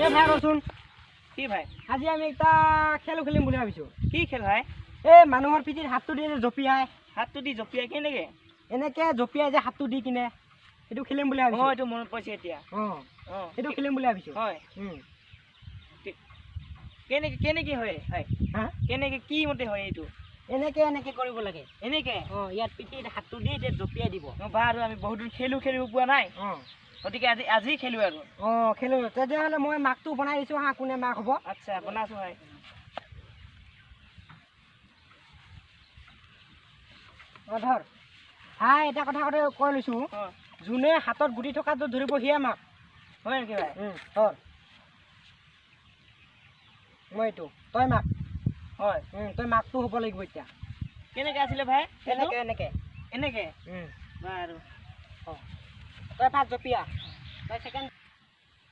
এ ভাই ৰচোন কি ভাই আজি আমি এটা খেল খেলিম বুলি ভাবিছো কি খেল ভাই এই মানুহৰ পিঠিত হাতটো দি জপিয়াই হাতটো দি জপিয়াই কেনেকে এনেকে জপিয়াই যে হাতটো দি কিনে সেইটো খেলিম বুলি ভাবিছো এইটো মনত পৰিছে এতিয়া সেইটো খেলিম বুলি ভাবিছো হয় কেনেকে কেনেকে হয় ভাই হা কেনেকে কি মতে হয় এইটো এনেকে এনেকে কৰিব লাগে এনেকে ইয়াত পিঠিত হাতটো দি জপিয়াই দিব বাৰু আমি বহুত দিন খেলিব পোৱা নাই গতিকে আজি খেলো আৰু খেলো তেতিয়াহ'লে মই মাকটো বনাই দিছো হা কোনে মাক হ'ব আচ্ছা বনাইছো ভাই ধৰ হাই এটা কথা কৈ লৈছো যোনে হাতত গুটি থকাটো ধৰিব সিয়ে মাক হয় নেকি ভাই ধৰ মই এইটো তই মাক হয় তই মাকটো হ'ব লাগিব এতিয়া কেনেকে আছিলে ভাই এনেকে এনেকে এনেকে বাৰু তই ফাৰ্ষ্ট জপিয়া তই ছেকেণ্ড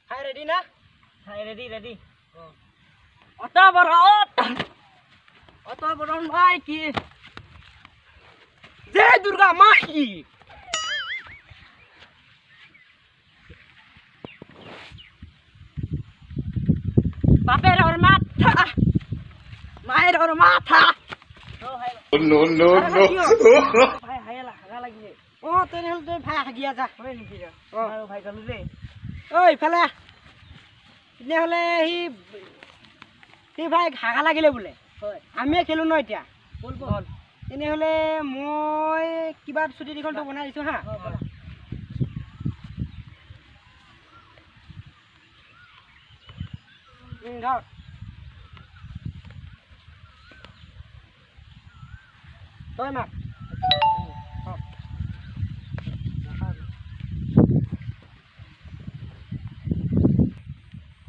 হাই ৰেডি না হাই ৰেডি অত বৰণ ভাই কি জয় দুৰ্গা মাই বাপের ওর মাথা মায়ের ওর মাথা নো ভাই হাগা লাগিলে তেনেহ'লে তই ভাই হাগিয়া যা হয় নেকি আৰু ভাই গলো দেই ঐ ইফালে তেনেহ'লে সি ভাই হাগা লাগিলে বোলে হয় আমিয়ে খেলো ন এতিয়া বল তেনেহ'লে মই কিবা চুটি দীঘলটো বনাই দিছোঁ হা ধৰ তই মাক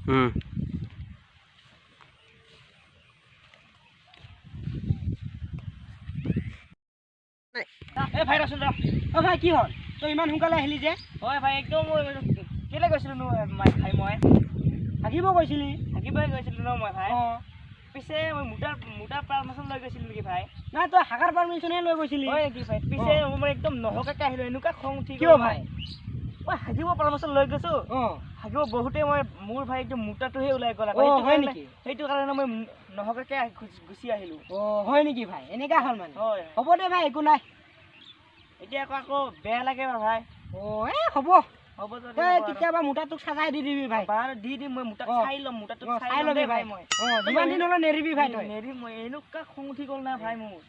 এই ভাই ৰচোন ভাই কি হ'ল তই ইমান সোনকালে আহিলি যে হয় ভাই একদম কেলে গৈছিলো ভাই মই হাগিব গৈছিলি থাকিবই গৈছিলো ন মই ভাই পিছে মই মোটা পাৰমিশ্যন লৈ গৈছিলো নেকি ভাই নাই তই হাগাৰ পাৰমিশ্যনহে লৈ গৈছিলি হয় নেকি ভাই পিছে মই একদম নহকাকে আহিলো এনেকুৱা খং উঠি কিয় ভাই মই হাগিব পাৰমিশ্যন লৈ গৈছো হাগিব বহুতে মই মোৰ ভাই একদম মোটাটোহে ওলাই গ'ল হয় নেকি সেইটো কাৰণে মই নহকাকে গুচি আহিলো হয় নেকি ভাই এনেকা হ'ল মানে হয় হ'ব দে ভাই একো নাই এতিয়া আকৌ বেয়া লাগে ভাই হ'ব কেতিয়াবা মোটাটোক চাজাই দি দিবি ভাই বাৰু দি দিম মই মোটাক চাই ল'ম মোটাটোক চাই ল'বি ভাই মই যিমান দিন হ'লেও নেৰিবি ভাই নেৰিম মই এনেকুৱা খং উঠি গ'ল না ভাই মোৰ